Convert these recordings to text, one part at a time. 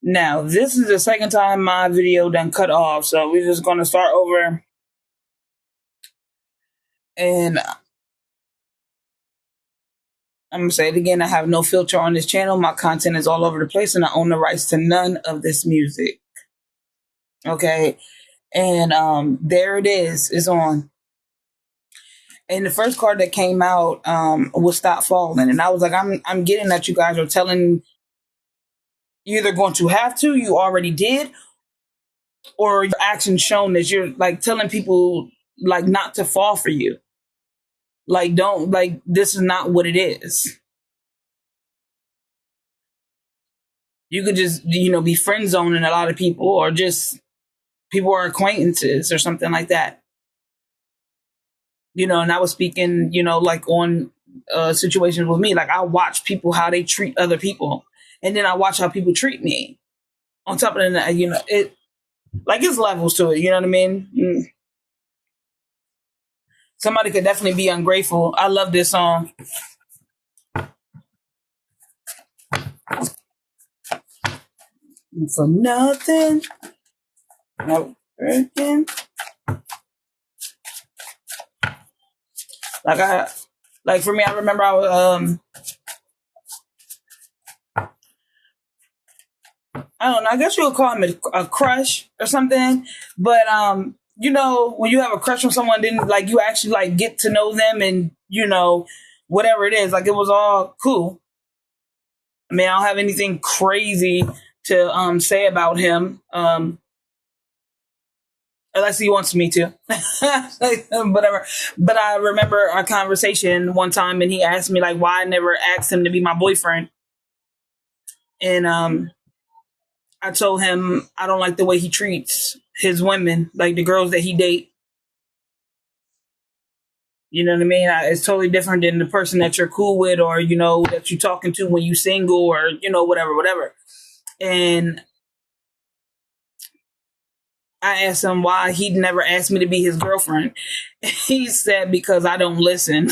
Now, this is the second time my video done cut off, so we're just gonna start over. And I'm gonna say it again, I have no filter on this channel. My content is all over the place, and I own the rights to none of this music. Okay. And there it is. It's on. And the first card that came out was Stop Falling. And I was like, I'm getting that you guys are telling, you're either going to have to, you already did, or your actions shown that you're like telling people like not to fall for you. Like, don't, like, this is not what it is. You could just, be friend zoning a lot of people, or just people are acquaintances or something like that. And I was speaking, like on situations with me. Like, I watch people, how they treat other people. And then I watch how people treat me. On top of that, it, like, it's levels to it. You know what I mean? Somebody could definitely be ungrateful. I love this song. For nothing. No working. Like for me, I remember I was, I don't know, I guess you would call him a crush or something. But, when you have a crush on someone, then like you actually like get to know them and, whatever it is, like it was all cool. I mean, I don't have anything crazy to say about him. Unless he wants me to. Whatever. But I remember our conversation one time and he asked me like why I never asked him to be my boyfriend. And I told him I don't like the way he treats his women, like the girls that he date. You know what I mean? It's totally different than the person that you're cool with, or, that you're talking to when you single, or, whatever. And I asked him why he'd never asked me to be his girlfriend. He said, because I don't listen.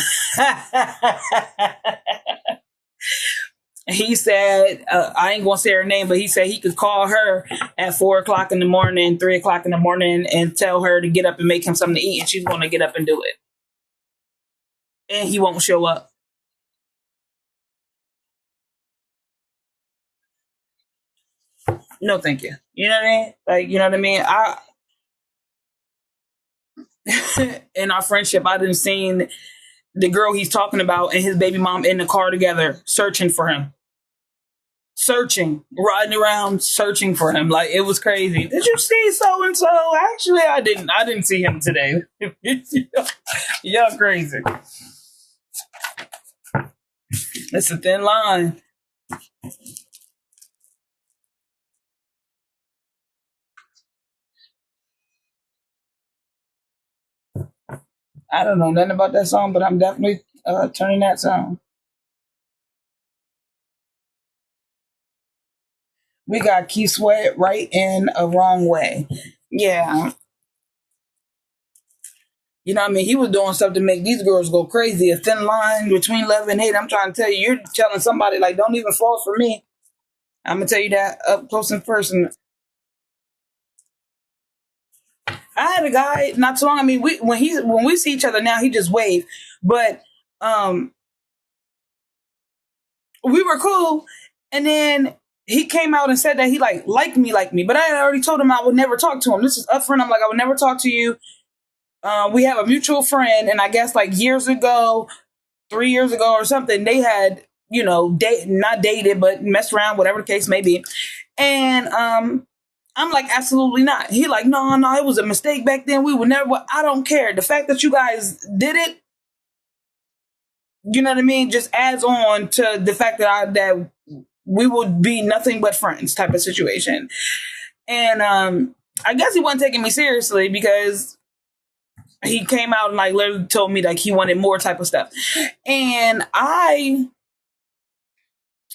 He said, I ain't going to say her name, but he said he could call her at 4 o'clock in the morning, 3 o'clock in the morning, and tell her to get up and make him something to eat, and she's going to get up and do it. And he won't show up. No, thank you. You know what I mean? Like, you know what I mean? In our friendship, I didn't seen the girl he's talking about and his baby mom in the car together, searching for him. Riding around, searching for him. Like, it was crazy. Did you see so and so? Actually, I didn't. I didn't see him today. Y'all crazy. It's a thin line. I don't know nothing about that song, but I'm definitely turning that song. We got Keith Sweat right in a wrong way. Yeah. You know what I mean? He was doing stuff to make these girls go crazy. A thin line between love and hate. I'm trying to tell you, you're telling somebody, like, don't even fall for me. I'm going to tell you that up close and personal. I had a guy not too long. I mean, when we see each other now, he just wave. But we were cool. And then he came out and said that he liked me. But I had already told him I would never talk to him. This is upfront. I'm like, I would never talk to you. We have a mutual friend, and I guess like years ago, 3 years ago or something, they had, not dated, but messed around, whatever the case may be. And I'm like, absolutely not. He like, no, it was a mistake back then. We would never. I don't care. The fact that you guys did it, you know what I mean, just adds on to the fact that we would be nothing but friends type of situation. And I guess he wasn't taking me seriously because he came out and like literally told me like he wanted more type of stuff. And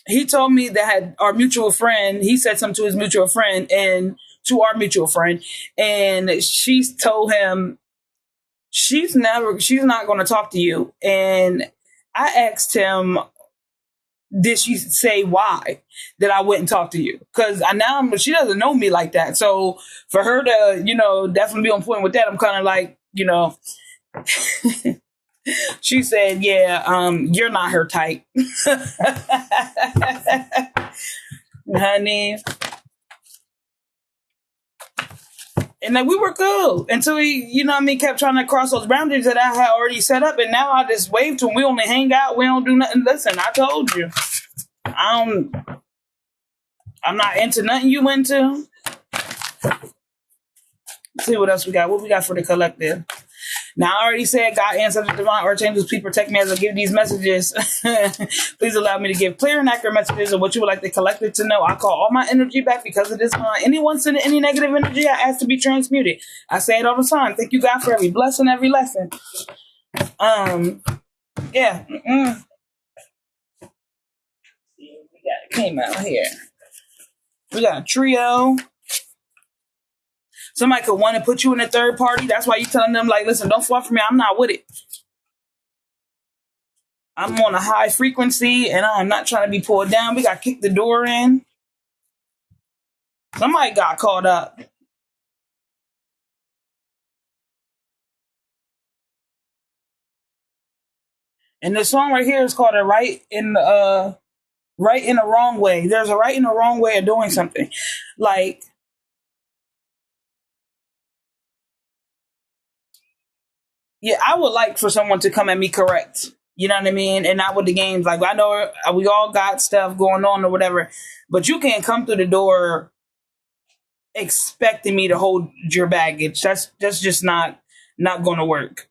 he told me that our mutual friend, he said something to his mutual friend and to our mutual friend. And she told him she's not going to talk to you. And I asked him, did she say why that I wouldn't talk to you? Because I now she doesn't know me like that. So for her to, definitely be on point with that, I'm kind of like, she said, yeah, you're not her type. Honey. And like we were cool until he, kept trying to cross those boundaries that I had already set up. And now I just wave to him. We only hang out. We don't do nothing. Listen, I told you. I'm not into nothing you into. Let's see what else we got. What we got for the collective? Now, I already said, God, ancestors, divine archangels, please protect me as I give these messages. Please allow me to give clear and accurate messages of what you would like the collective to know. I call all my energy back because of this. Anyone sending any negative energy, I ask to be transmuted. I say it all the time. Thank you, God, for every blessing, every lesson. Yeah. Mm-mm. We got it came out here. We got a trio. Somebody could want to put you in a third party. That's why you telling them, like, listen, don't fall for me. I'm not with it. I'm on a high frequency and I'm not trying to be pulled down. We got kicked the door in. Somebody got caught up. And the song right here is called a right in the wrong way. There's a right and a wrong way of doing something. Like, yeah, I would like for someone to come at me correct. You know what I mean? And not with the games. Like, I know we all got stuff going on or whatever, but you can't come through the door expecting me to hold your baggage. That's just not going to work.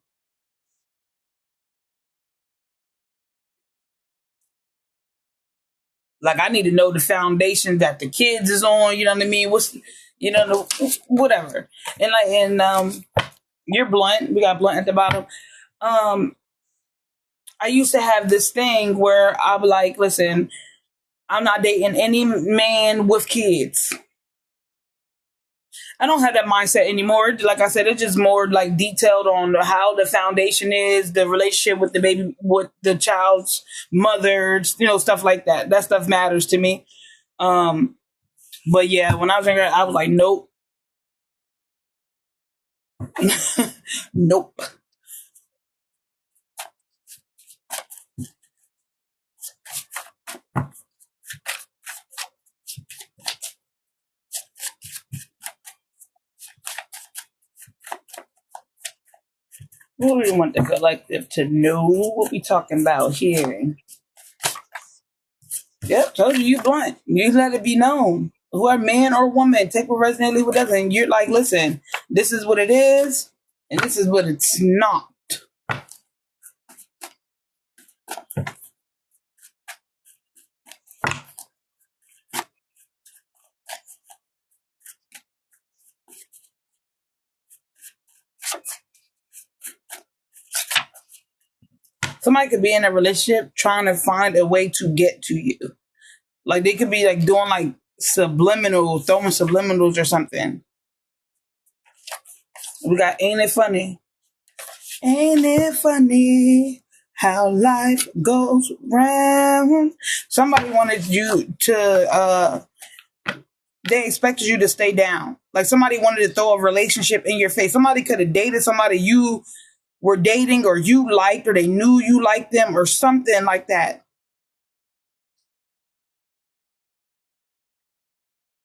Like, I need to know the foundation that the kids is on. You know what I mean? Whatever. And you're blunt. We got blunt at the bottom. I used to have this thing where I'm like, listen, I'm not dating any man with kids. I don't have that mindset anymore. Like I said, it's just more like detailed on how the foundation is, the relationship with the baby, with the child's mother, stuff like that. That stuff matters to me. But yeah, when I was younger, I was like, nope. Nope. What do we want the collective to know? What we talking about here? Yep, told you blunt. You let it be known. Whoever man or woman, take what resonates, leave what doesn't. And you're like, listen, this is what it is, and this is what it's not. Somebody could be in a relationship trying to find a way to get to you. Like they could be like doing like subliminal, throwing subliminals or something. We got ain't it funny? Ain't it funny how life goes round? Somebody wanted you to they expected you to stay down. Like somebody wanted to throw a relationship in your face. Somebody could have dated somebody you were dating or you liked or they knew you liked them or something like that.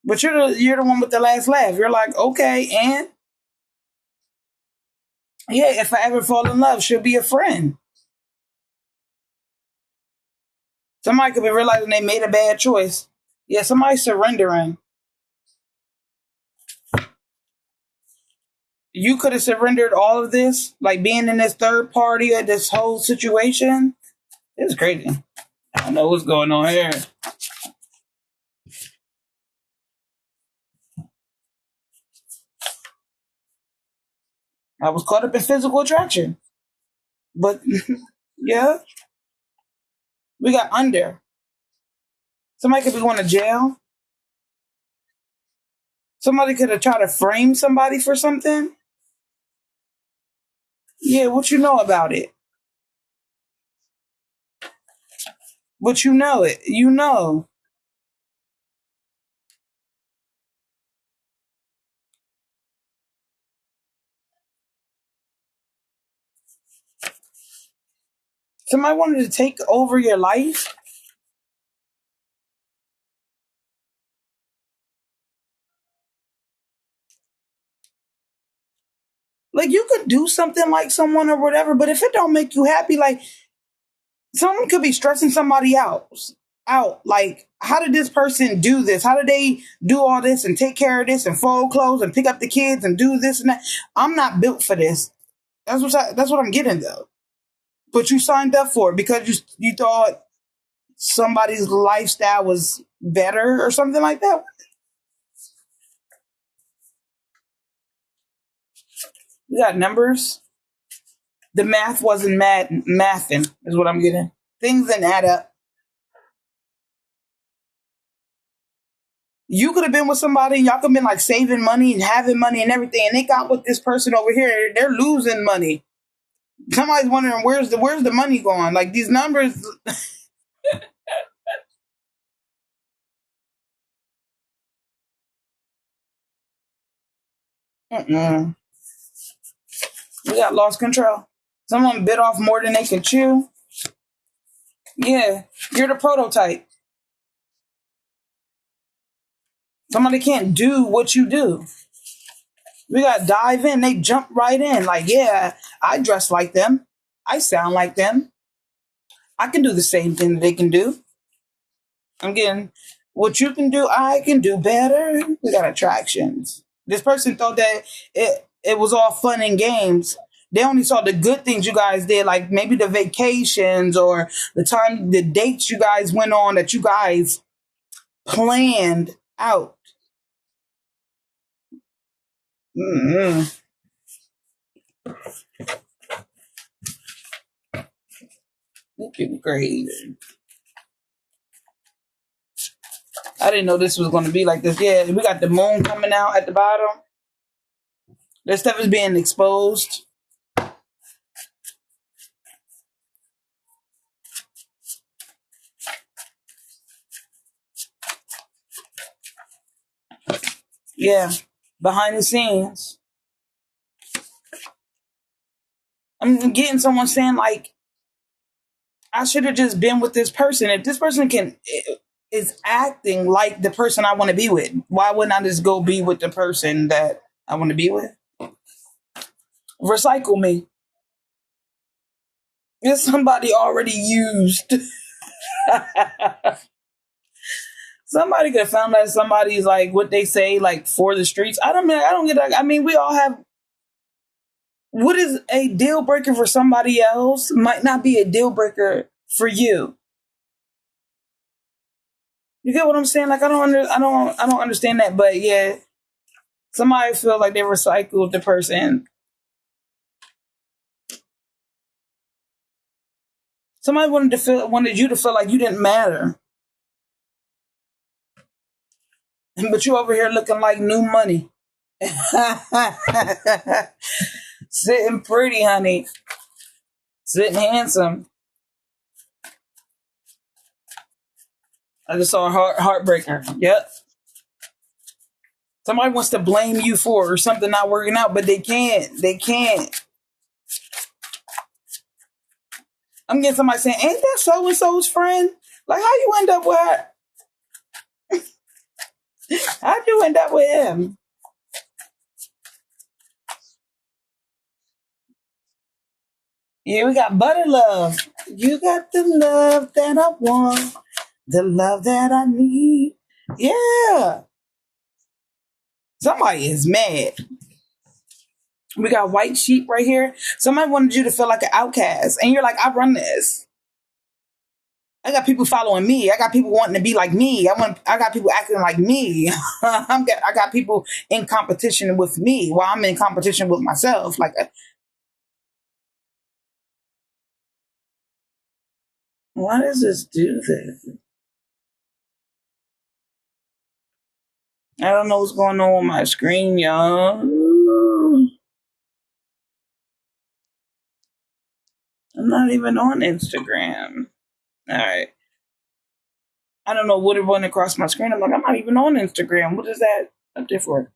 But you're the one with the last laugh. You're like, okay, and yeah, if I ever fall in love, she'll be a friend. Somebody could be realizing they made a bad choice. Yeah, somebody's surrendering. You could have surrendered all of this, like being in this third party of this whole situation. It's crazy. I don't know what's going on here. I was caught up in physical attraction. But yeah, we got under. Somebody could be going to jail. Somebody could have tried to frame somebody for something. Yeah, what you know about it? But you know it. You know. Somebody wanted to take over your life. Like you could do something like someone or whatever, but if it don't make you happy, like someone could be stressing somebody else out. Like, how did this person do this? How did they do all this and take care of this and fold clothes and pick up the kids and do this and that? I'm not built for this. That's what I'm getting though. But you signed up for it because you thought somebody's lifestyle was better or something like that. We got numbers. The math wasn't mathing is what I'm getting. Things didn't add up. You could have been with somebody, y'all could have been like saving money and having money and everything, and they got with this person over here, they're losing money. Somebody's wondering where's the money going? Like these numbers. Mm-mm. We got lost control. Someone bit off more than they can chew. Yeah, you're the prototype. Somebody can't do what you do. We got to dive in. They jump right in. Like, yeah, I dress like them. I sound like them. I can do the same thing that they can do. I'm getting what you can do, I can do better. We got attractions. This person thought that it was all fun and games. They only saw the good things you guys did, like maybe the vacations or the dates you guys went on that you guys planned out. Mm-hmm. Great. I didn't know this was going to be like this. Yeah, we got the moon coming out at the bottom. That stuff is being exposed. Yeah, behind the scenes. I'm getting someone saying like, I should have just been with this person. If this person is acting like the person I want to be with, why wouldn't I just go be with the person that I want to be with? Recycle me. It's somebody already used. Somebody could have found that somebody's like what they say, like for the streets. I don't get that. I mean, we all have what is a deal breaker for somebody else might not be a deal breaker for you. You get what I'm saying? Like I don't understand that, but yeah, somebody feel like they recycled the person. Somebody wanted you to feel like you didn't matter, but you over here looking like new money, sitting pretty, honey, sitting handsome. I just saw a heartbreaker. Yep. Somebody wants to blame you for or something not working out, but they can't. They can't. I'm getting somebody saying, "Ain't that so and so's friend? Like, how you end up with her? How'd you end up with him?" Yeah, we got butter love. You got the love that I want, the love that I need. Yeah. Somebody is mad. We got white sheep right here. Somebody wanted you to feel like an outcast. And you're like, I run this. I got people following me. I got people wanting to be like me. I got people acting like me. I got people in competition with me while I'm in competition with myself. Like, why does this do this? I don't know what's going on with my screen, y'all. I'm not even on Instagram. All right. I don't know what it went across my screen. I'm like, I'm not even on Instagram. What is that up there for?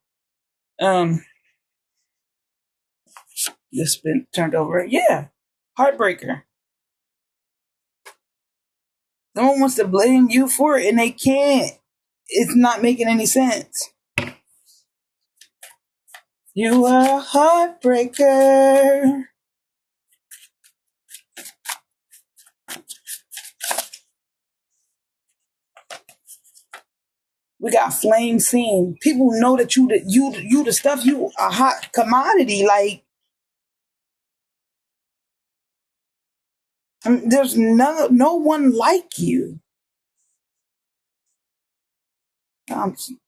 This been turned over. Yeah, heartbreaker. Someone wants to blame you for it, and they can't. It's not making any sense. You are a heartbreaker. We got flame scene. People know that you the stuff, you a hot commodity. Like, there's no one like you.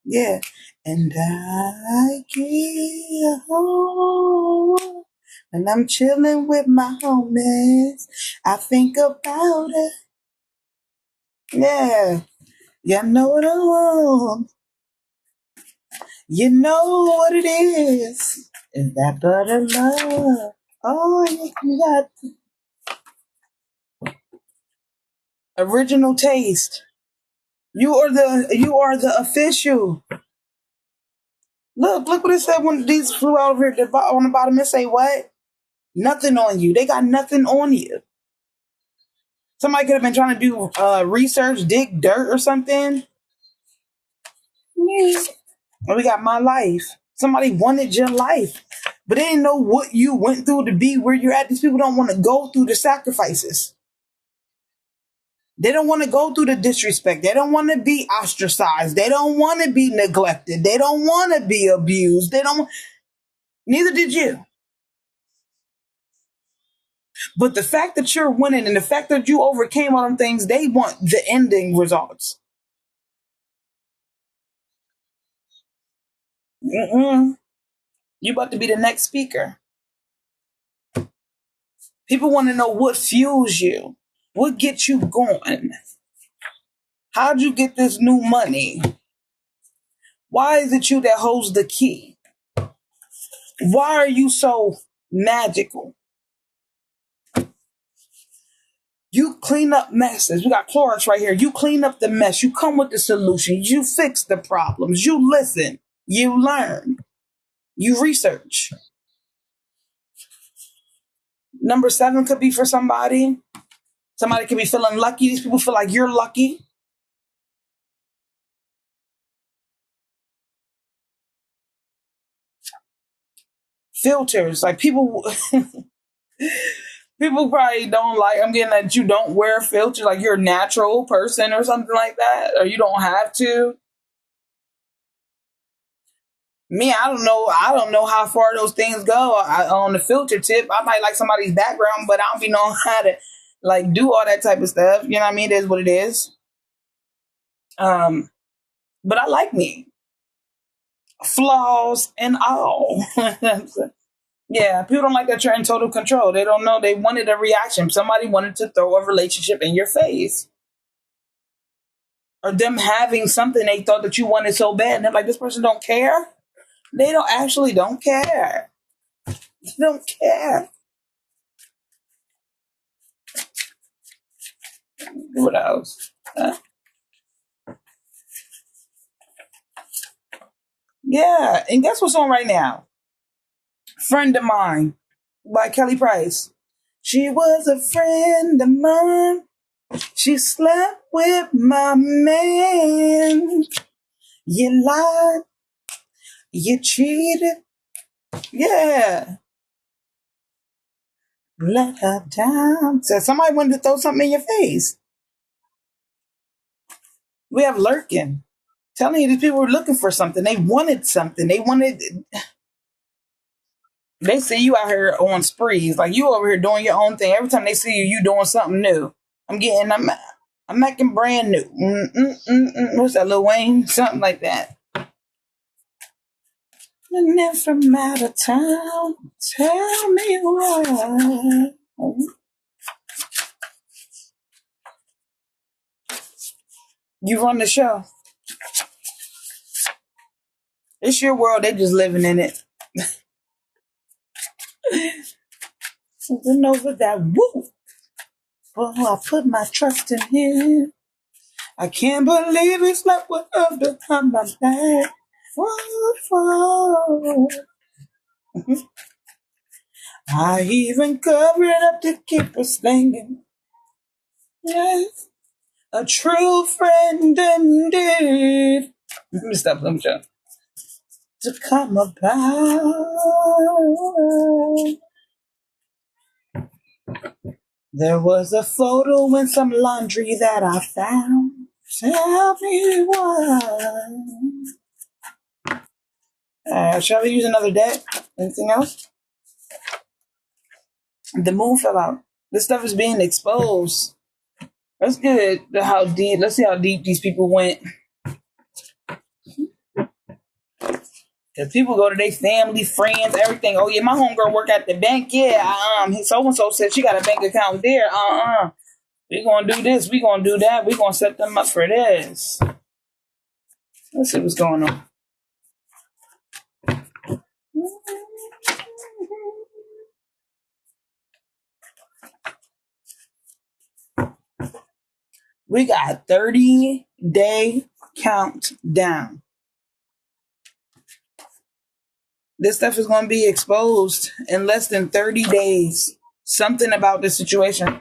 Yeah. And I get home and I'm chilling with my homies. I think about it. Yeah. You know what I want. You know what it is. Is that butter love? Oh, you got original taste. You are the official. Look what it said when these flew out over here on the bottom. It say what? Nothing on you. They got nothing on you. Somebody could have been trying to do research, dig dirt or something. Yeah. We got my life. Somebody wanted your life, but they didn't know what you went through to be where you're at. These people don't want to go through the sacrifices. They don't want to go through the disrespect. They don't want to be ostracized. They don't want to be neglected. They don't want to be abused. They don't. Neither did you. But the fact that you're winning and the fact that you overcame all them things, they want the ending results. Mm-mm. You about to be the next speaker. People want to know what fuels you, what gets you going. How'd you get this new money? Why is it you that holds the key? Why are you so magical? You clean up messes. We got Clorox right here. You clean up the mess. You come with the solutions. You fix the problems. You listen. You learn. You research. Number 7 could be for somebody. Somebody could be feeling lucky. These people feel like you're lucky. Filters. Like people people probably don't like, I'm getting that you don't wear filters, like you're a natural person or something like that, or you don't have to. Me, I don't know how far those things go. On the filter tip, I might like somebody's background, but I don't be knowing how to like do all that type of stuff. You know what I mean? It is what it is. Um, but I like me, flaws and all. Yeah, people don't like that you're in total control. They don't know. They wanted a reaction. Somebody wanted to throw a relationship in your face, or them having something they thought that you wanted so bad. And they're like, this person don't care. They don't care. They don't care. What else? Yeah, and guess what's on right now? Friend of Mine by Kelly Price. She was a friend of mine. She slept with my man. You lied. You cheated. Yeah. Let her down. So somebody wanted to throw something in your face. We have lurking. Telling you these people were looking for something. They wanted something. They see you out here on sprees. Like you over here doing your own thing. Every time they see you, you doing something new. I'm making brand new. What's that, Lil Wayne? Something like that. And then from out of town, tell me why. You run the show. It's your world. They just living in it. Something over that woo. Oh, I put my trust in him. I can't believe he slept with her behind my back. Whoa, whoa. I even covered it up to keep us thinking. Yes, a true friend indeed. Let me stop. Let me shut. To come about. There was a photo in some laundry that I found. Tell me why. Shall we use another deck? Anything else? The moon fell out. This stuff is being exposed. Let's get how deep. Let's see how deep these people went. Cause people go to their family, friends, everything. Oh yeah, my homegirl work at the bank. Yeah, so and so said she got a bank account there. We gonna do this. We gonna do that. We gonna set them up for this. Let's see what's going on. We got 30-day countdown. This stuff is gonna be exposed in less than 30 days. Something about the situation.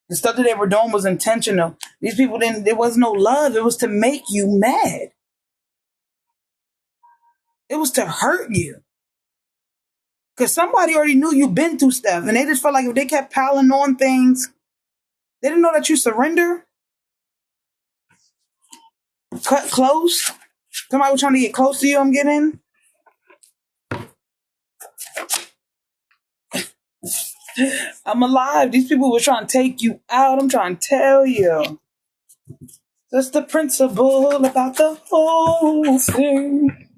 The stuff that they were doing was intentional. These people didn't, there was no love. It was to make you mad. It was to hurt you. Because somebody already knew you've been through stuff. And they just felt like if they kept piling on things, they didn't know that you surrender. Cut close. Somebody was trying to get close to you, I'm getting. I'm alive. These people were trying to take you out. I'm trying to tell you. That's the principle about the whole thing.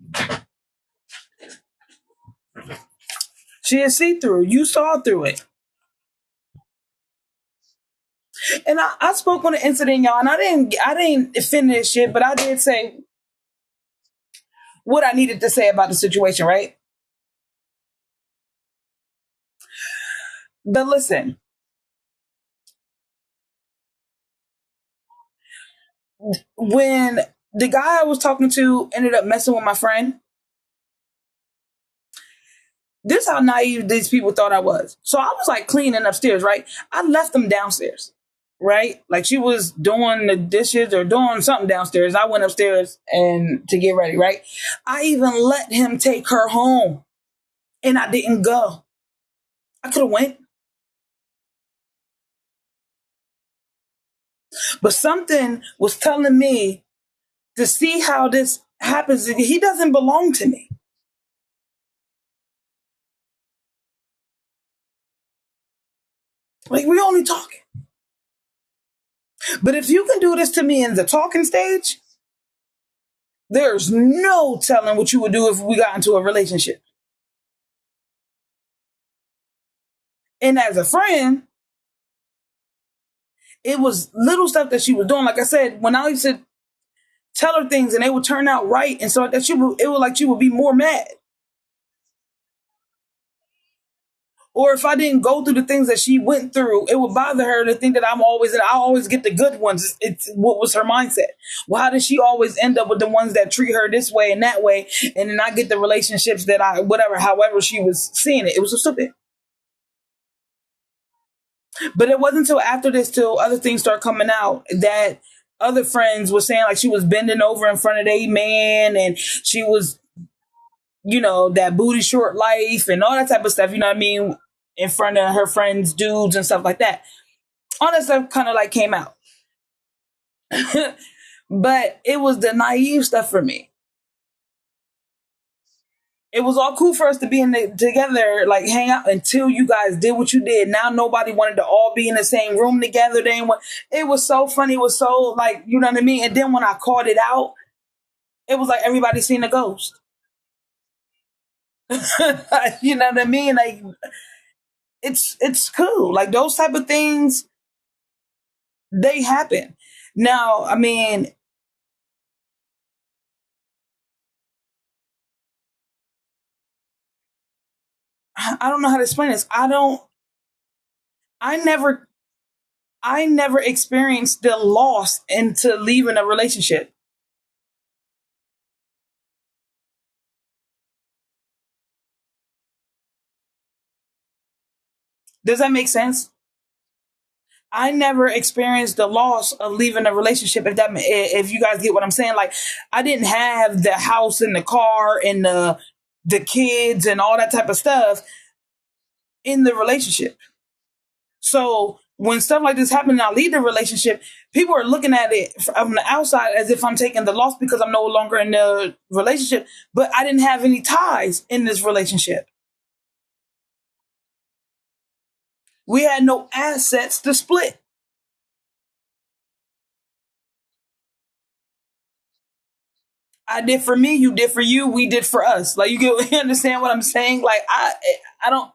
She is see-through. You saw through it. And I spoke on the incident, y'all, and I didn't finish it, but I did say what I needed to say about the situation, right? But listen, when the guy I was talking to ended up messing with my friend, this is how naive these people thought I was. So I was like cleaning upstairs, right? I left them downstairs, right? Like she was doing the dishes or doing something downstairs. I went upstairs and to get ready, right? I even let him take her home and I didn't go. I could have went. But something was telling me to see how this happens. He doesn't belong to me. Like we only talking. But if you can do this to me in the talking stage, there's no telling what you would do if we got into a relationship. And as a friend, it was little stuff that she was doing. Like I said, when I used to tell her things and they would turn out right, and so that it was like she would be more mad. Or if I didn't go through the things that she went through, it would bother her to think that I always get the good ones. It's what was her mindset. Well, how does she always end up with the ones that treat her this way and that way, and then I get the relationships that however she was seeing it. It was so stupid. But it wasn't until after this, till other things start coming out, that other friends were saying like she was bending over in front of a man and she was, that booty short life and all that type of stuff, you know what I mean, in front of her friends, dudes and stuff like that. All that stuff kind of like came out. But it was the naive stuff for me. It was all cool for us to be together, like hang out until you guys did what you did. Now nobody wanted to all be in the same room together. It was so funny. It was so like, you know what I mean? And then when I called it out, it was like everybody seen a ghost. You know what I mean? Like it's cool. Like those type of things, they happen. Now, I mean, I don't know how to explain this. I never I never experienced the loss into leaving a relationship. Does that make sense? I never experienced the loss of leaving a relationship. If you guys get what I'm saying, like I didn't have the house and the car and the kids and all that type of stuff in the relationship. So when stuff like this happens and I leave the relationship, people are looking at it from the outside as if I'm taking the loss because I'm no longer in the relationship. But I didn't have any ties in this relationship. We had no assets to split. I did for me, you did for you, we did for us. Like you understand what I'm saying? Like I don't,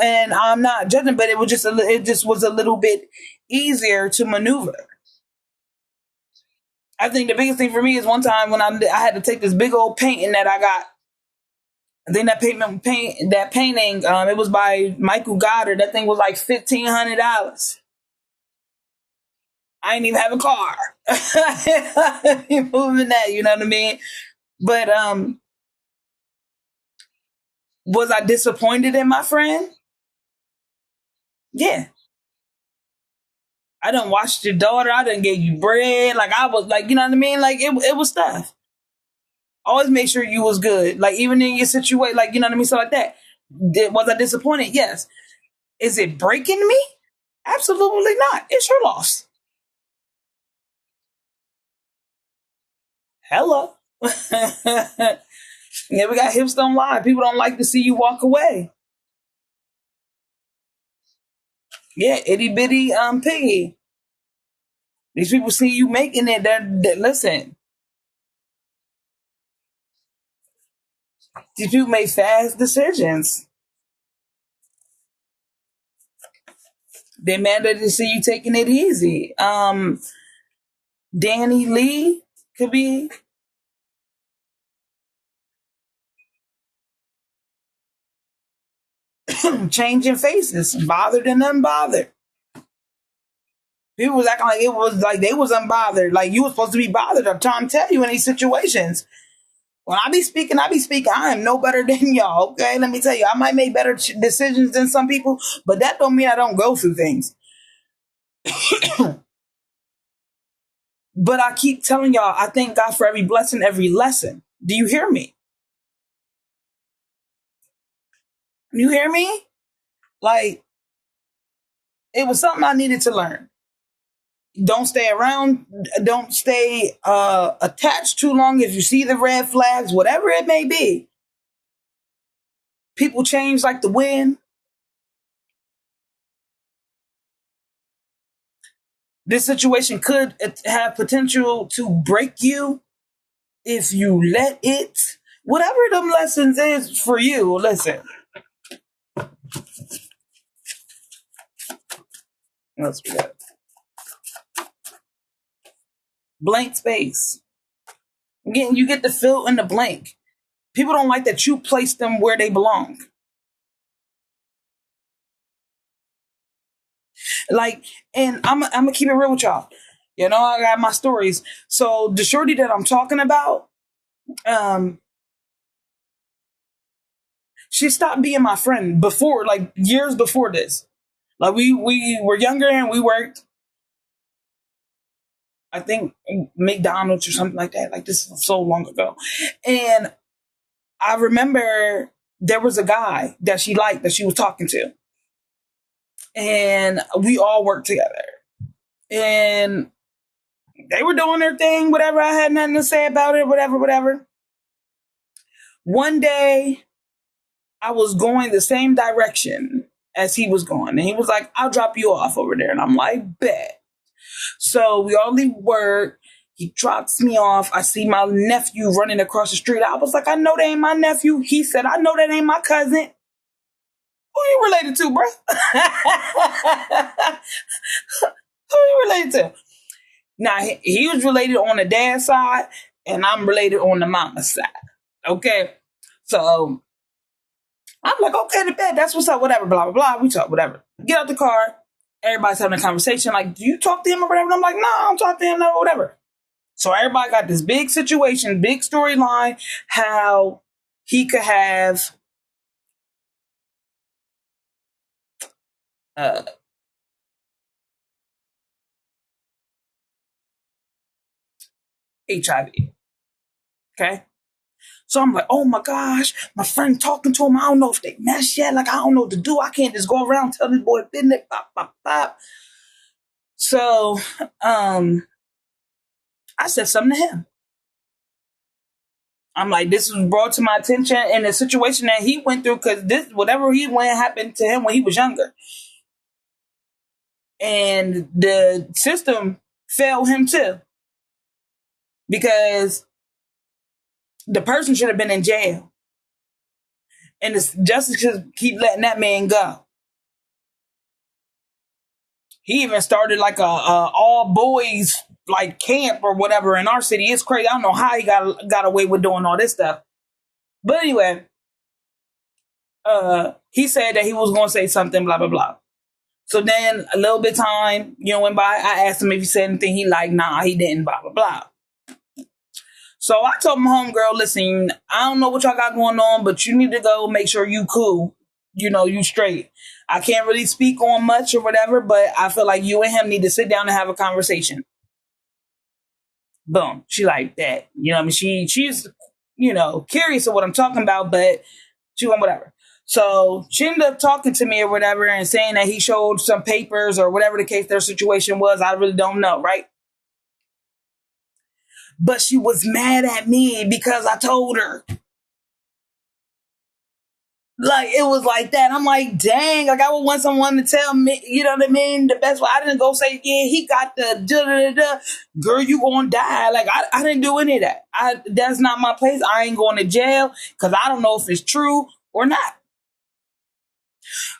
and I'm not judging, but it just was a little bit easier to maneuver. I think the biggest thing for me is one time when I had to take this big old painting that I got. I think that painting, it was by Michael Goddard. That thing was like $1,500. I didn't even have a car. Moving that, you know what I mean? But was I disappointed in my friend? Yeah. I done watched your daughter. I done gave you bread. Like I was like, you know what I mean? Like it was stuff. Always make sure you was good. Like even in your situation, like you know what I mean? So like that. Was I disappointed? Yes. Is it breaking me? Absolutely not. It's your loss. Hello. Yeah, we got hips don't lie. People don't like to see you walk away. Yeah, itty bitty piggy. These people see you making it. Listen. These people make fast decisions. They mad that they see you taking it easy. Danny Lee could be changing faces, bothered and unbothered. People was acting like it was like they was unbothered. Like you was supposed to be bothered. I'm trying to tell you in these situations. When I be speaking, I be speaking. I am no better than y'all. Okay, let me tell you, I might make better decisions than some people, but that don't mean I don't go through things. But I keep telling y'all, I thank God for every blessing, every lesson. Do you hear me? You hear me? Like it was something I needed to learn. Don't stay around. Don't stay attached too long. If you see the red flags, whatever it may be, people change like the wind. This situation could have potential to break you if you let it. Whatever them lessons is for you, listen. Let's be that. Blank space. Again, you get to fill in the blank. People don't like that you place them where they belong. Like, and I'm gonna keep it real with y'all. You know, I got my stories. So the shorty that I'm talking about, um, she stopped being my friend before, like years before this. Like we were younger and we worked, I think McDonald's or something like that. Like this is so long ago, and I remember there was a guy that she liked that she was talking to, and we all worked together, and they were doing their thing. Whatever, I had nothing to say about it. Whatever, whatever. One day, I was going the same direction as he was going, and he was like, "I'll drop you off over there," and I'm like, "Bet." So we all leave work. He drops me off. I see my nephew running across the street. I was like, I know that ain't my nephew. He said, I know that ain't my cousin. Who you related to, bro? Who you related to? Now, he was related on the dad's side, and I'm related on the mama's side. Okay? So I'm like, okay, the bed, that's what's up, whatever, blah, blah, blah. We talk, whatever. Get out the car. Everybody's having a conversation like, do you talk to him or whatever? And I'm like, no, I'm talking to him or whatever. So everybody got this big situation, big storyline, how he could have uh, HIV. Okay. So I'm like, oh my gosh, my friend talking to him. I don't know if they messed yet. Like, I don't know what to do. I can't just go around and tell this boy business. Pop, pop, pop. So I said something to him. I'm like, this was brought to my attention in a situation that he went through because this, whatever he went, happened to him when he was younger. And the system failed him too. Because the person should have been in jail. And the justice should keep letting that man go. He even started like a all boys like camp or whatever in our city. It's crazy. I don't know how he got away with doing all this stuff. But anyway, he said that he was going to say something, blah, blah, blah. So then a little bit of time, went by. I asked him if he said anything. He like, nah, he didn't, blah, blah, blah. So I told my homegirl, listen, I don't know what y'all got going on, but you need to go make sure you cool. You straight. I can't really speak on much or whatever, but I feel like you and him need to sit down and have a conversation. Boom. She like that. I mean? She's, curious of what I'm talking about, but she went whatever. So she ended up talking to me or whatever and saying that he showed some papers or whatever the case their situation was. I really don't know, right? But she was mad at me because I told her. Like, it was like that. I'm like, dang, like I would want someone to tell me, you know what I mean? The best way. I didn't go say, yeah, he got the da-da-da-da. Girl, you gonna die. Like, I didn't do any of that. That's not my place. I ain't going to jail because I don't know if it's true or not.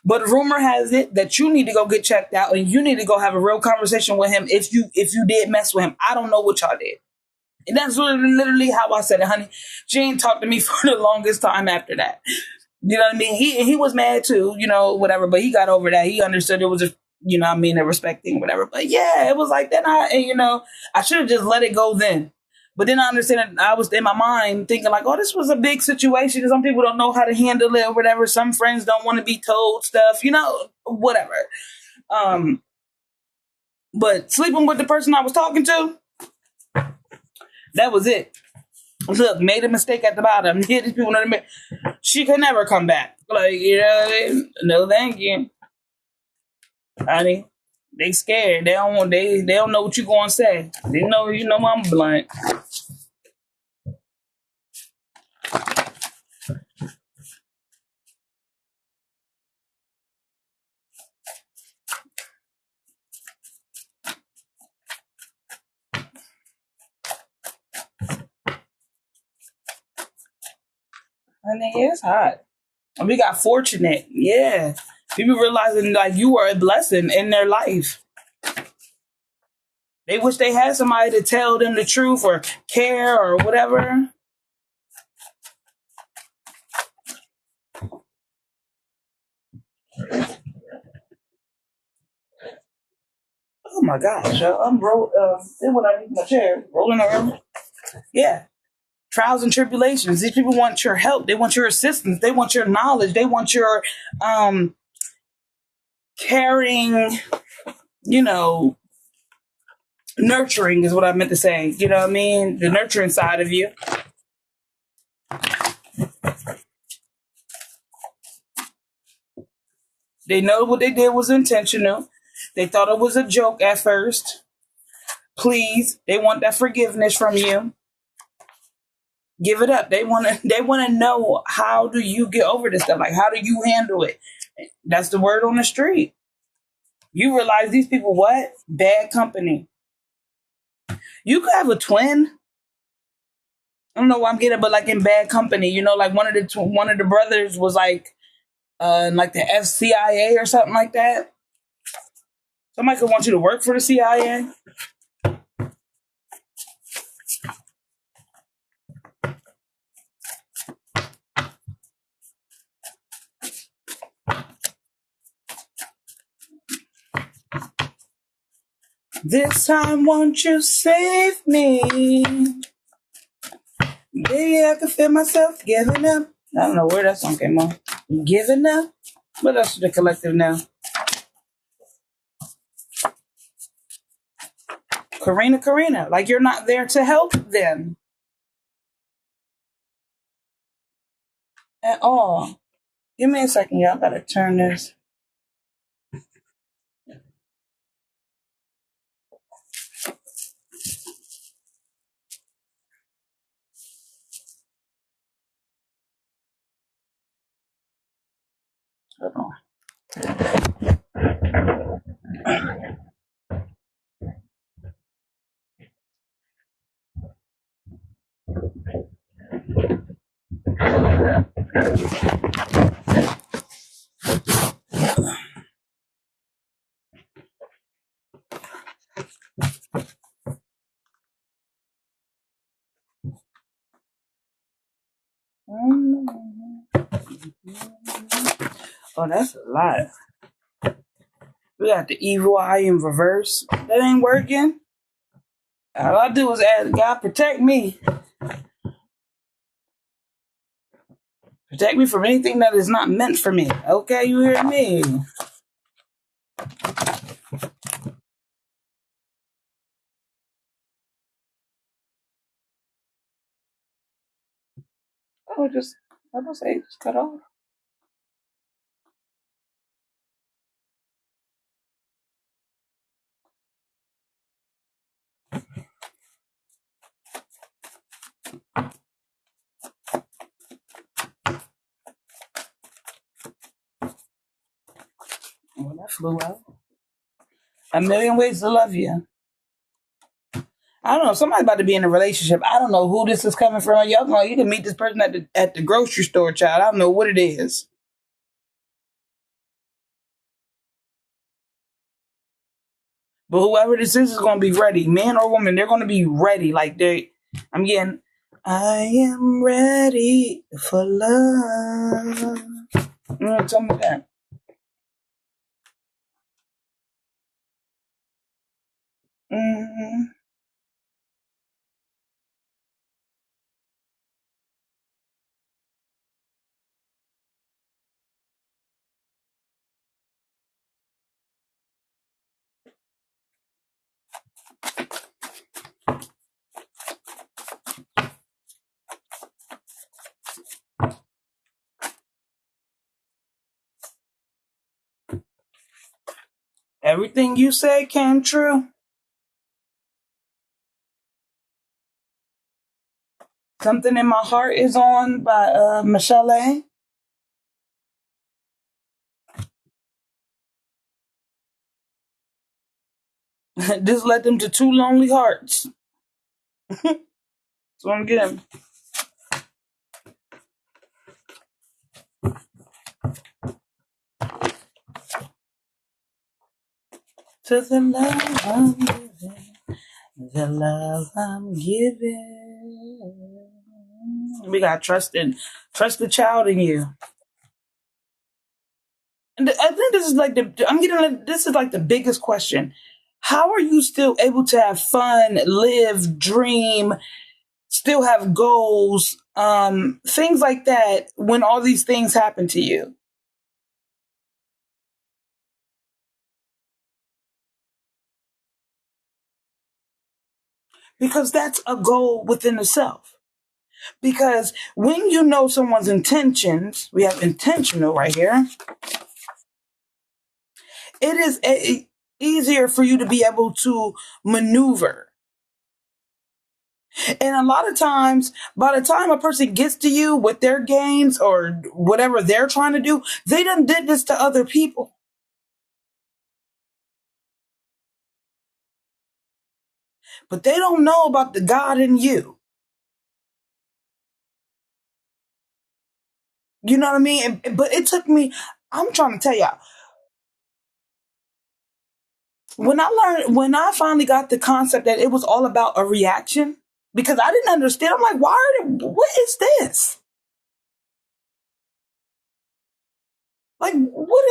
But rumor has it that you need to go get checked out and you need to go have a real conversation with him if you did mess with him. I don't know what y'all did. And that's literally how I said it, honey. She ain't talked to me for the longest time after that. You know what I mean? He was mad too, whatever, but he got over that. He understood it was a respect thing, whatever. But yeah, it was like that. I should have just let it go then. But then I understand that I was in my mind thinking like, oh, this was a big situation. Some people don't know how to handle it or whatever. Some friends don't want to be told stuff, whatever. But sleeping with the person I was talking to, that was it. Look, made a mistake at the bottom. Here, these people know that she could never come back. Like, no, thank you, honey. They scared. They don't know what you gonna say. They know, I'm blunt. Honey, it's hot. We got fortunate. Yeah. People realizing like you are a blessing in their life. They wish they had somebody to tell them the truth or care or whatever. Oh my gosh. I'm when I leave my chair, rolling around. Yeah. Trials and tribulations. These people want your help. They want your assistance. They want your knowledge. They want your caring, nurturing is what I meant to say. You know what I mean? The nurturing side of you. They know what they did was intentional. They thought it was a joke at first. Please, they want that forgiveness from you. Give it up. They want to know, how do you get over this stuff? Like, how do you handle it? That's the word on the street. You realize these people, what? Bad company. You could have a twin. I don't know why I'm getting, but like in bad company, like one of the brothers was like the FCIA or something like that. Somebody could want you to work for the CIA. This time won't you save me? Baby, I can feel myself giving up. I don't know where that song came on. Giving up? What else is the collective now? Karina, like you're not there to help them at all. Give me a second, y'all. I gotta turn this. Hold on. Oh, that's a lot. We got the evil eye in reverse. That ain't working. All I do is ask God, protect me. Protect me from anything that is not meant for me. Okay, you hear me? I was say, just cut off. Oh, that flew out. A million ways to love you. I don't know. Somebody about to be in a relationship. I don't know who this is coming from. Y'all know you can meet this person at the grocery store, child. I don't know what it is. But whoever this is going to be ready. Man or woman, they're going to be ready. I'm getting, I am ready for love. Tell me that. Mm-hmm. Everything you say came true. Something in my Heart is on by Michelle A. This led them to two lonely hearts. That's what I'm getting. To the love I'm giving, the love I'm giving. We got trust the child in you. And I think this is this is like the biggest question. How are you still able to have fun, live, dream, still have goals, things like that when all these things happen to you? Because that's a goal within itself. Because when you know someone's intentions, we have intentional right here, it is easier for you to be able to maneuver. And a lot of times, by the time a person gets to you with their gains or whatever they're trying to do, they done did this to other people. But they don't know about the God in you. You know what I mean? But it took me, I'm trying to tell y'all, when I finally got the concept that it was all about a reaction, because I didn't understand. I'm like, what is this? What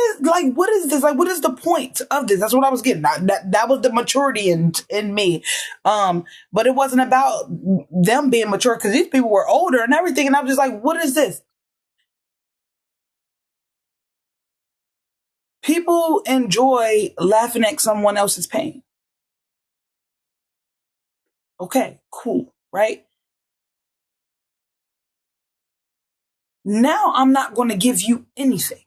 is this? Like, what is the point of this? That's what I was getting. That was the maturity in me. But it wasn't about them being mature because these people were older and everything. And I was just like, what is this? People enjoy laughing at someone else's pain. Okay, cool, right? Now I'm not going to give you anything.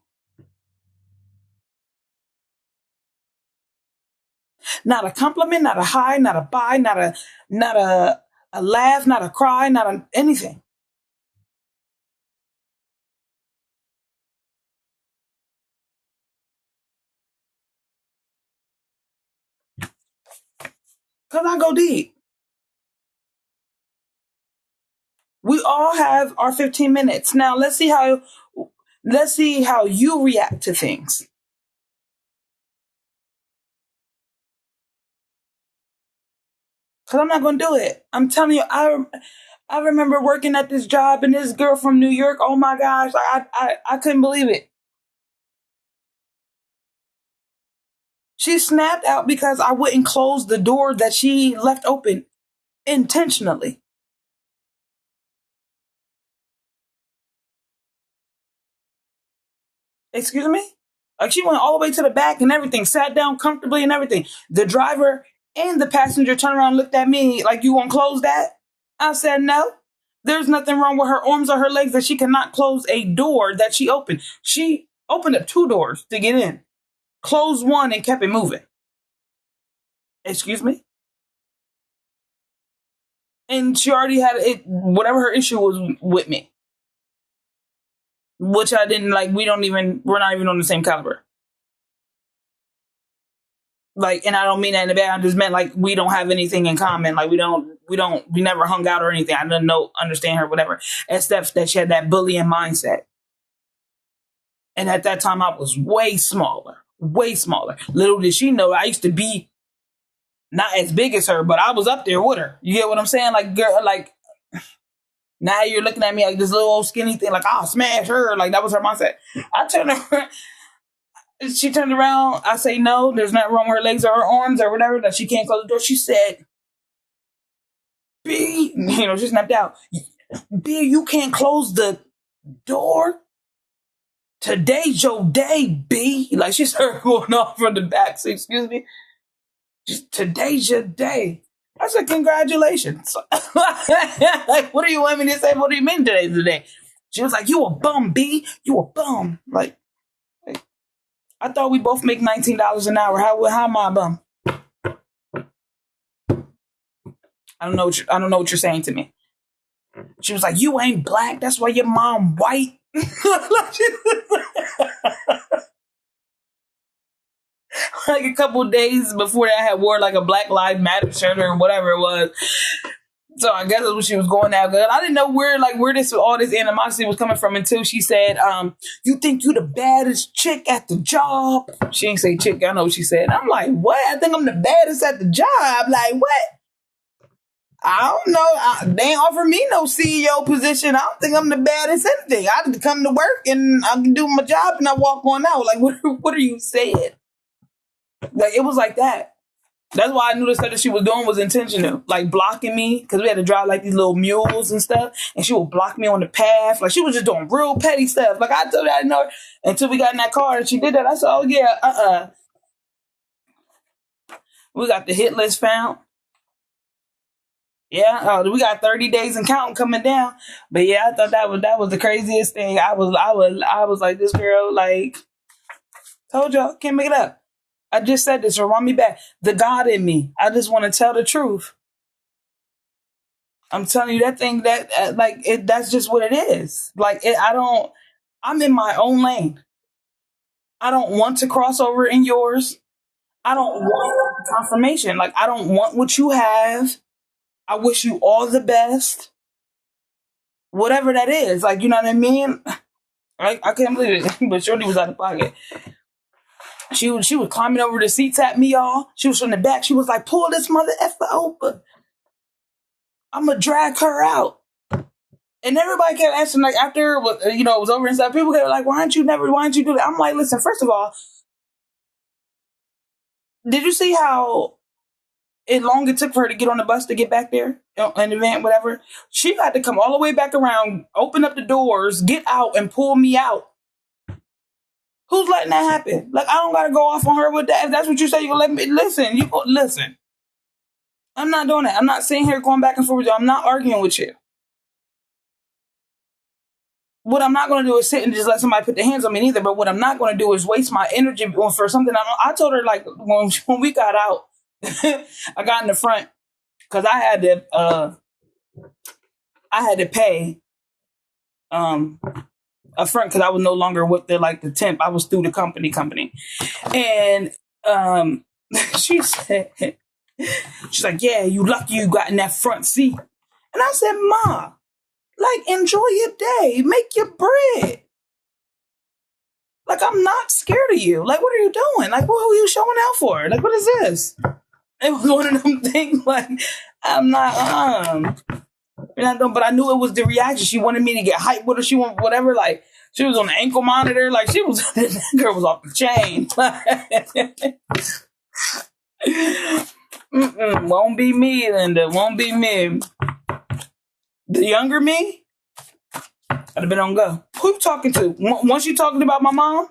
Not a compliment, not a hi, not a bye, not a laugh, not a cry, not a, anything. Cause I go deep. We all have our 15 minutes. Now let's see how you react to things. Cause I'm not gonna do it. I'm telling you, I remember working at this job and this girl from New York. Oh my gosh, I couldn't believe it. She snapped out because I wouldn't close the door that she left open intentionally. Excuse me? Like she went all the way to the back and everything, sat down comfortably and everything. The driver and the passenger turned around and looked at me like, you won't close that? I said, no. There's nothing wrong with her arms or her legs that she cannot close a door that she opened. She opened up two doors to get in, closed one and kept it moving. Excuse me? And she already had it, whatever her issue was with me, which I didn't like. We're not even on the same caliber. Like, and I don't mean that in a bad. I just meant like we don't have anything in common. Like we never hung out or anything. I didn't understand her, whatever. Except that she had that bullying mindset. And at that time, I was way smaller, way smaller. Little did she know, I used to be not as big as her, but I was up there with her. You get what I'm saying? Like, girl, like now you're looking at me like this little old skinny thing, like I'll smash her. Like that was her mindset. I turned her. She turned around. I say no. There's nothing wrong with her legs or her arms or whatever that she can't close the door. She said, "B," she snapped out. "B, you can't close the door. Today's your day, B." Like she started going off from the back. So excuse me. Today's your day. I said, congratulations. Like, what do you want me to say? What do you mean today's the day? She was like, you a bum, B. You a bum. Like I thought we both make $19 an hour. How am I a bum? I don't know what you're saying to me. She was like, you ain't black. That's why your mom white. Like a couple days before that, I had wore like a Black Lives Matter shirt or whatever it was. So I guess that's what she was going out. I didn't know where all this animosity was coming from until she said, you think you the baddest chick at the job. She ain't say chick. I know what she said. I'm like, what? I think I'm the baddest at the job. Like, what? I don't know. They ain't offer me no CEO position. I don't think I'm the baddest anything. I just come to work and I can do my job and I walk on out. Like, what are you saying? Like, it was like that. That's why I knew the stuff that she was doing was intentional. Like blocking me, because we had to drive like these little mules and stuff. And she would block me on the path. Like she was just doing real petty stuff. Like I told her I didn't know her until we got in that car and she did that. I said, oh yeah, we got the hit list found. Yeah, we got 30 days and counting coming down. But yeah, I thought that was the craziest thing. I was like, this girl, like, told y'all, can't make it up. I just said this, remind me back. The God in me. I just want to tell the truth. I'm telling you that thing that's just what it is. I'm in my own lane. I don't want to cross over in yours. I don't want confirmation. Like, I don't want what you have. I wish you all the best. Whatever that is. Like, you know what I mean? I can't believe it. But Shorty was out of pocket. She was climbing over the seats at me, y'all. She was from the back. She was like, pull this mother effer over. I'm going to drag her out. And everybody kept asking, like, after it was over and stuff, people kept like, why didn't you do that? I'm like, listen, first of all, did you see how it took for her to get on the bus to get back there in the van, whatever? She had to come all the way back around, open up the doors, get out, and pull me out. Who's letting that happen? Like, I don't gotta go off on her with that. If that's what you say, you gonna let me listen. Listen. I'm not doing that. I'm not sitting here going back and forth with you. I'm not arguing with you. What I'm not going to do is sit and just let somebody put their hands on me neither. But what I'm not going to do is waste my energy for something. I told her, like, when we got out, I got in the front because I had to pay a front because I was no longer with the temp. I was through the company. And she said, she's like, yeah, you lucky you got in that front seat. And I said, Ma, like, enjoy your day. Make your bread. Like, I'm not scared of you. Like, what are you doing? Like, what are you showing out for? Like, what is this? It was one of them things, like, I'm not, but I knew it was the reaction. She wanted me to get hyped with her. She wanted whatever, like, she was on the ankle monitor. Like, that girl was off the chain. Won't be me, Linda. Won't be me. The younger me, I'd have been on go. Who you talking to? Once you talking about my mom?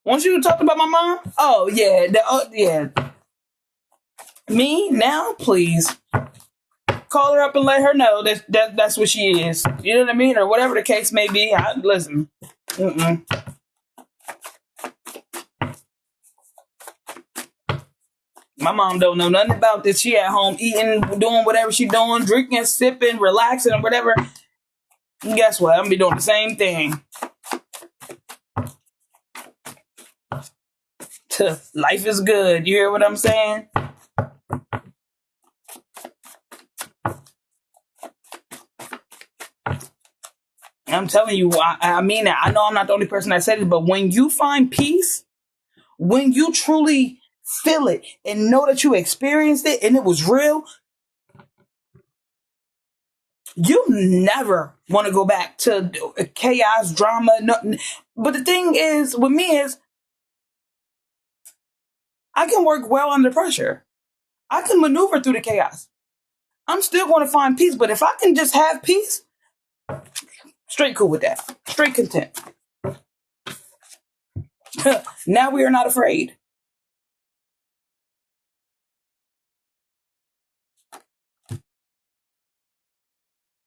Once you talking about my mom? Oh, yeah. Yeah. Me? Now? Please. Call her up and let her know that's what she is. You know what I mean? Or whatever the case may be. Listen. My mom don't know nothing about this. She at home eating, doing whatever she doing, drinking, sipping, relaxing, or whatever. And guess what? I'm gonna be doing the same thing. Life is good. You hear what I'm saying? I'm telling you, I mean that. I know I'm not the only person that said it, but when you find peace, when you truly feel it and know that you experienced it and it was real, you never want to go back to chaos, drama, nothing. But the thing is, with me is, I can work well under pressure. I can maneuver through the chaos. I'm still going to find peace, but if I can just have peace, straight cool with that. Straight content. Now we are not afraid.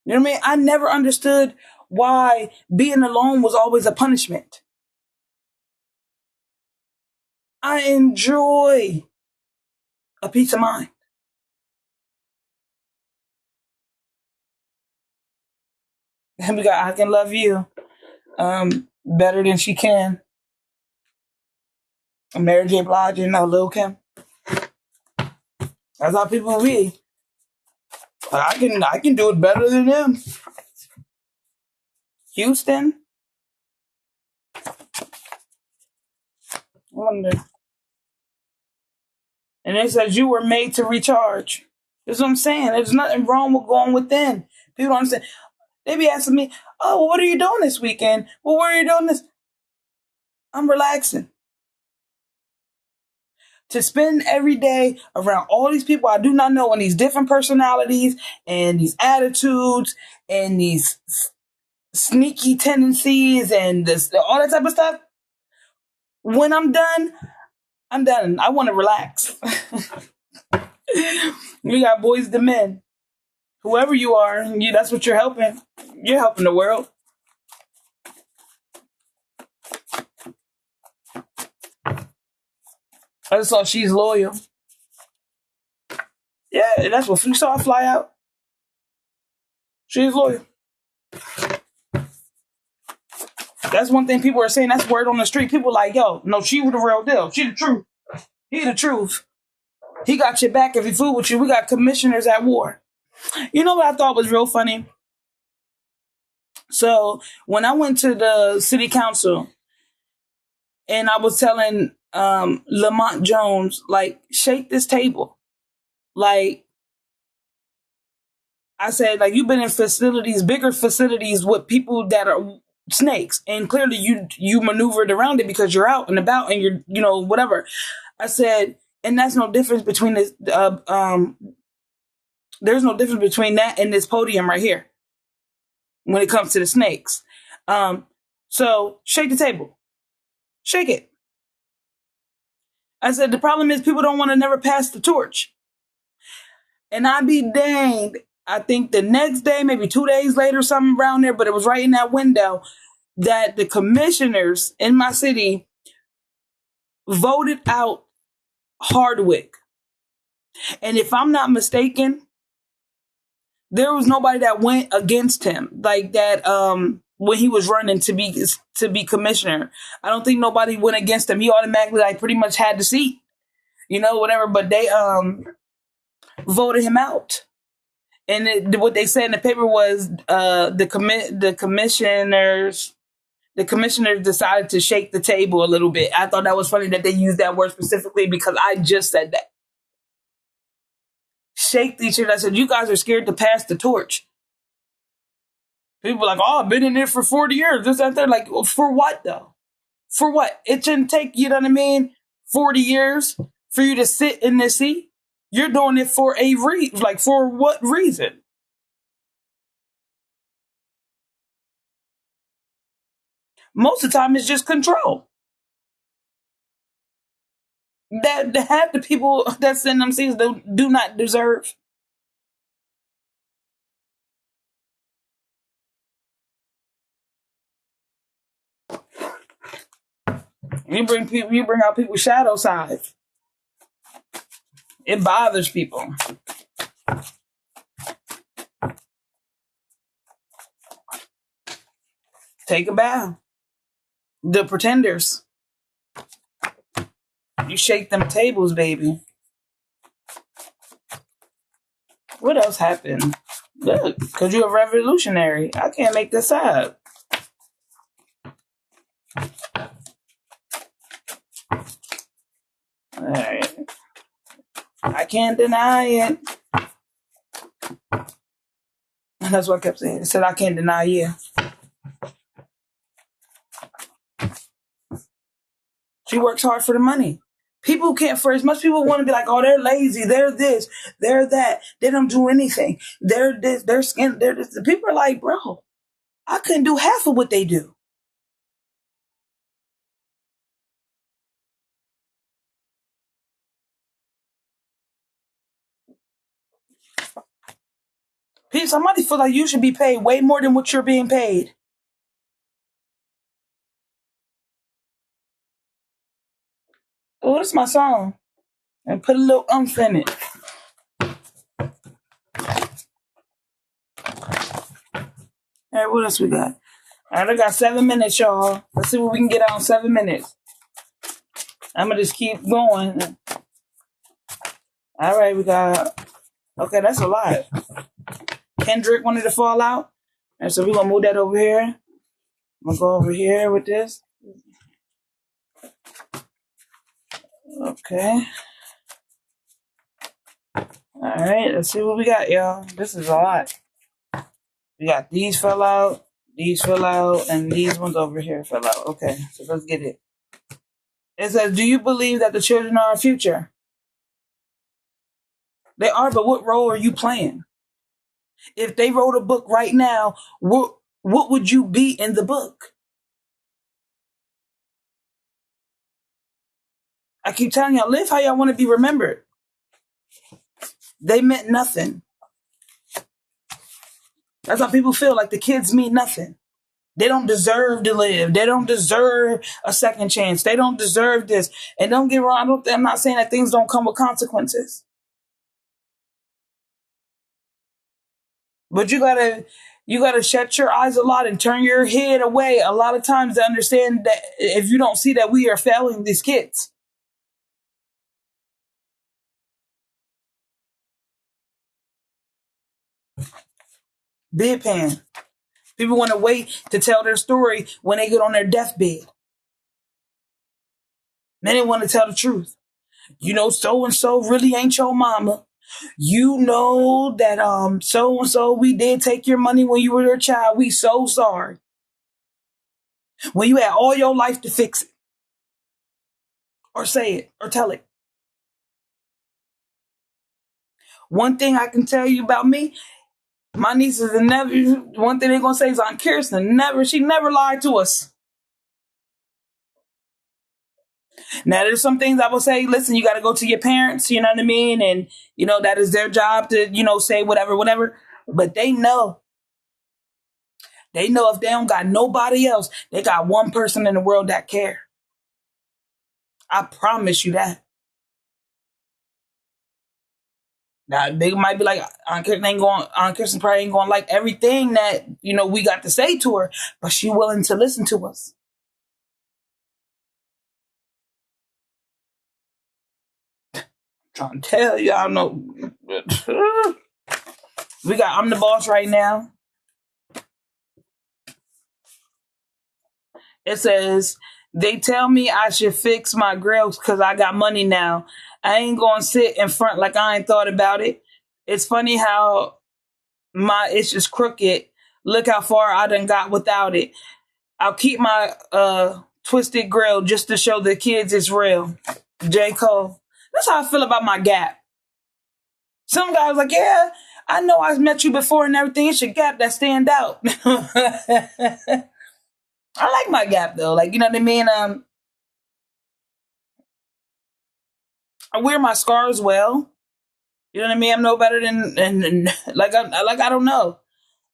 You know what I mean? I never understood why being alone was always a punishment. I enjoy a peace of mind. And we got I Can Love You better than she can. Mary J. Blige and Lil' Kim. That's how people be. I can do it better than them. Houston. I wonder. And it says you were made to recharge. That's what I'm saying. There's nothing wrong with going within. People don't understand. They be asking me, oh, well, what are you doing this weekend? Well, where are you doing this? I'm relaxing. To spend every day around all these people I do not know and these different personalities and these attitudes and these sneaky tendencies and all that type of stuff. When I'm done, I'm done. I want to relax. We got boys to men. Whoever you are, that's what you're helping. You're helping the world. I just saw She's Loyal. Yeah, that's what we saw her fly out. She's loyal. That's one thing people are saying. That's word on the street. People like, yo, no, she was the real deal. She the truth. He the truth. He got your back if he fool with you. We got commissioners at war. You know what I thought was real funny? So when I went to the city council and I was telling Lamont Jones, like, shake this table. Like, I said, like, you've been in facilities, bigger facilities with people that are snakes, and clearly you maneuvered around it because you're out and about and you're, whatever. I said, and that's no difference between this. There's no difference between that and this podium right here when it comes to the snakes. So shake the table, shake it. I said, the problem is people don't want to never pass the torch. And I be danged. I think the next day, maybe 2 days later, something around there, but it was right in that window that the commissioners in my city voted out Hardwick. And if I'm not mistaken, there was nobody that went against him like that when he was running to be commissioner. I don't think nobody went against him. He automatically like pretty much had the seat, whatever. But they voted him out. And what they said in the paper was the commissioners decided to shake the table a little bit. I thought that was funny that they used that word specifically because I just said that. Shake each other. I said, you guys are scared to pass the torch. People were like, oh, I've been in there for 40 years. This, that, they're like, well, for what though? For what? It shouldn't take, 40 years for you to sit in this seat. You're doing it for a reason. Like, for what reason? Most of the time, it's just control. That half the people that's in them seats do not deserve. You bring out people's shadow side. It bothers people. Take a bow. The pretenders. You shake them tables, baby. What else happened? Look, because you're a revolutionary. I can't make this up. All right. I can't deny it. That's what I kept saying. It said, I can't deny you. She works hard for the money. People can't, for as much people want to be like, oh, they're lazy, they're this, they're that, they don't do anything, they're this, they're skin, they're this. The people are like, bro, I couldn't do half of what they do. Somebody feel like you should be paid way more than what you're being paid. Oh, this is my song. And put a little umph in it. All right, what else we got? All right, I got 7 minutes, y'all. Let's see what we can get out in 7 minutes. I'm going to just keep going. All right, we got... Okay, that's a lot. Kendrick wanted to fall out. And so we're going to move that over here. I'm going to go over here with this. Okay. All right, let's see what we got, y'all. This is a lot. We got these fell out, and these ones over here fell out. Okay, so let's get it. It says, do you believe that the children are our future? They are, but what role are you playing? If they wrote a book right now, what would you be in the book? I keep telling y'all, live how y'all want to be remembered. They meant nothing. That's how people feel, like the kids mean nothing. They don't deserve to live. They don't deserve a second chance. They don't deserve this. And don't get me wrong, I'm not saying that things don't come with consequences. But you gotta shut your eyes a lot and turn your head away a lot of times to understand that if you don't see that we are failing these kids. Bedpan. People want to wait to tell their story when they get on their deathbed. Then they want to tell the truth. So-and-so really ain't your mama. You know that so and so we did take your money when you were a child. We so sorry. When you had all your life to fix it, or say it, or tell it. One thing I can tell you about me, my nieces and nephews, one thing they're gonna say is Aunt Kirsten she never lied to us. Now there's some things I will say, listen, you gotta go to your parents, you know what I mean? And that is their job to, say whatever, whatever. But they know. They know if they don't got nobody else, they got one person in the world that care. I promise you that. Now they might be like, Aunt Kirsten probably ain't going to like everything that, we got to say to her, but she willing to listen to us. I'm trying to tell you, I don't know. I'm the boss right now. It says, they tell me I should fix my grills because I got money now. I ain't going to sit in front like I ain't thought about it. It's funny how it's just crooked. Look how far I done got without it. I'll keep my twisted grill just to show the kids it's real. J. Cole. That's how I feel about my gap. Some guys like, yeah, I know I've met you before and everything. It's your gap that stand out. I like my gap though. Like, you know what I mean? I wear my scars well. You know what I mean? I'm no better than I don't know.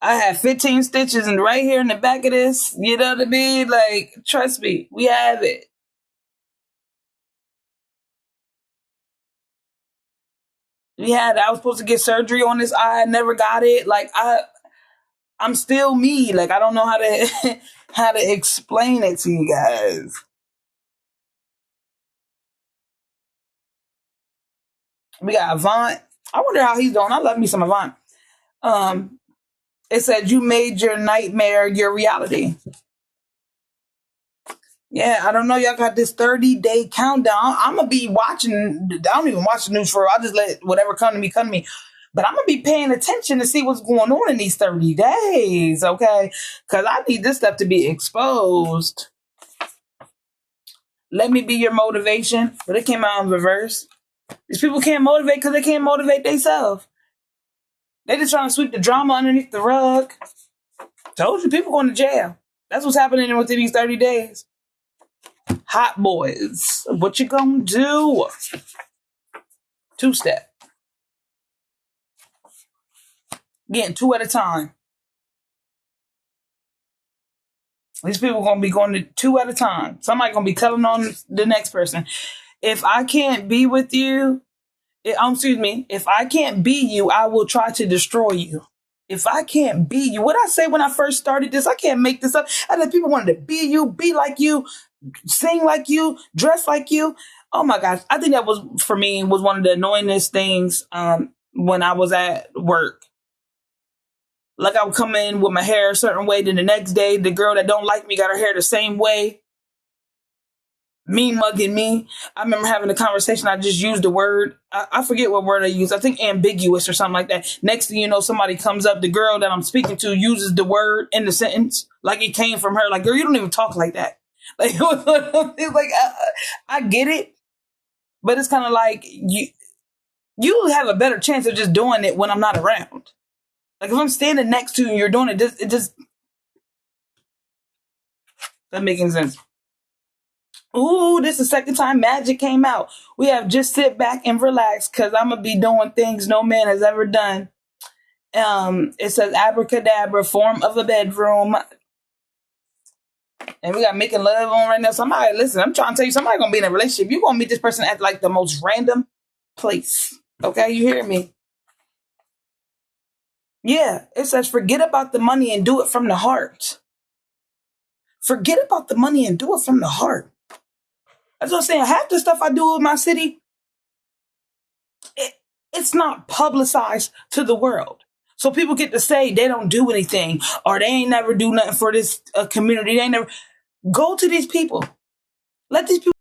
I have 15 stitches and right here in the back of this, you know what I mean? Like, trust me, we have it. I was supposed to get surgery on this eye. I never got it. Like, I'm still me. Like, I don't know how to how to explain it to you guys. We got Avant. I wonder how he's doing. I love me some Avant. It said you made your nightmare your reality. Yeah, I don't know. Y'all got this 30-day countdown. I'm gonna be watching. I don't even watch the news for. I just let whatever come to me, come to me. But I'm gonna be paying attention to see what's going on in these 30 days, okay? Because I need this stuff to be exposed. Let me be your motivation. But it came out in reverse. These people can't motivate because they can't motivate themselves. They just trying to sweep the drama underneath the rug. Told you, people going to jail. That's what's happening within these 30 days. Hot boys. What you gonna do? Two-step. Getting two at a time. These people are gonna be going to two at a time. Somebody gonna be telling on the next person. If I can't be with you, if I can't be you, I will try to destroy you. If I can't be you, what I say when I first started this, I can't make this up. I had people wanted to be you, be like you, sing like you, dress like you. Oh my gosh. I think that was, for me, was one of the annoyingest things when I was at work. Like, I would come in with my hair a certain way, then the next day, the girl that don't like me got her hair the same way. Me mugging me. I remember having a conversation. I just used the word. I forget what word I used. I think ambiguous or something like that. Next thing you know, somebody comes up. The girl that I'm speaking to uses the word in the sentence like it came from her. Like, girl, you don't even talk like that. Like, it's like I get it, but it's kind of like you have a better chance of just doing it when I'm not around. Like, if I'm standing next to you and you're doing it, it just doesn't make any sense. Ooh, this is the second time Magic came out. We have Just Sit Back and Relax because I'm going to be doing things no man has ever done. It says abracadabra, form of a bedroom. And we got Making Love on right now. Somebody, listen, I'm trying to tell you, somebody going to be in a relationship. You're going to meet this person at like the most random place. Okay, you hear me? Yeah, it says forget about the money and do it from the heart. Forget about the money and do it from the heart. That's what I'm saying. Half the stuff I do with my city, it's not publicized to the world. So people get to say they don't do anything or they ain't never do nothing for this community. They ain't never go to these people. Let these people